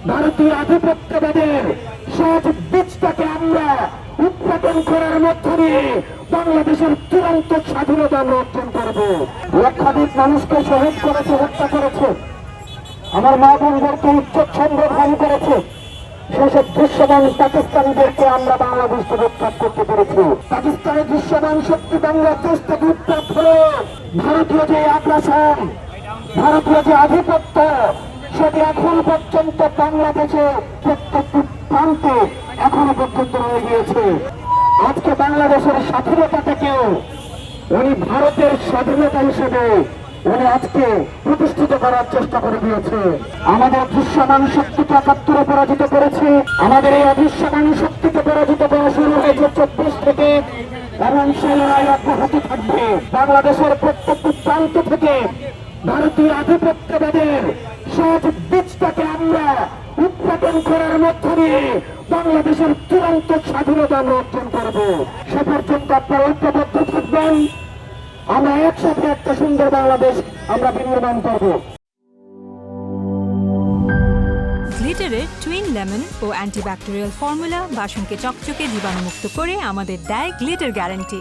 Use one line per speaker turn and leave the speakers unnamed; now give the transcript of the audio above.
ভারতীয় আধিপত্যবাদের সব বীজটাকে আমরা উৎপাদন করার মধ্য দিয়ে বাংলাদেশের চূড়ান্ত স্বাধীনতা আমরা অর্জন করব। লক্ষাধিক মানুষকে শহীদ করেছে, হত্যা করেছে, আমার মা বোনদেরকে উচ্চচ্ছন্দ ভান করেছে। সেসব দৃশ্যমান পাকিস্তানিদেরকে আমরা বাংলাদেশ থেকে উৎখাত করতে পেরেছি। পাকিস্তানের দৃশ্যমান শক্তি বাংলাদেশ থেকে উৎখাত হলো ভারতীয় যে আগ্রাসন, ভারতীয় যে আধিপত্য, সেটি এখন পর্যন্ত বাংলাদেশে প্রত্যেকটি প্রান্তে এখনো পর্যন্ত রয়ে গিয়েছে। আজকে বাংলাদেশের স্বাধীনতাটাকেও উনি ভারতের স্বাধীনতা হিসেবে উনি আজকে প্রতিষ্ঠিত করার চেষ্টা করে দিয়েছে। আমাদের দৃশ্যমান শক্তিকে ৭১ পরাজিত করেছে। আমাদের এই অদৃশ্যমান শক্তিকে পরাজিত করা শুরু হয়েছে ২৪ থেকে, এবং সেই লড়াই অব্যাহত থাকবে। বাংলাদেশের প্রত্যেকটি প্রান্ত থেকে ভারতীয় আধিপত্যবাদের সব বীজটাকে আমরা উৎপাদন করার মধ্য দিয়ে বাংলাদেশের চূড়ান্ত স্বাধীনতা আমরা অর্জন করব। সে পর্যন্ত আপনারা ঐক্যবদ্ধ থাকবেন। আমরা একসাথে একটা সুন্দর বাংলাদেশ আমরা বিনির্মাণ করব।
গ্লিটারের টুইন লেমন ও অ্যান্টিব্যাকটেরিয়াল ফর্মুলা বাসনকে চকচকে জীবাণুমুক্ত করে আমাদের দেয় গ্লিটার গ্যারান্টি।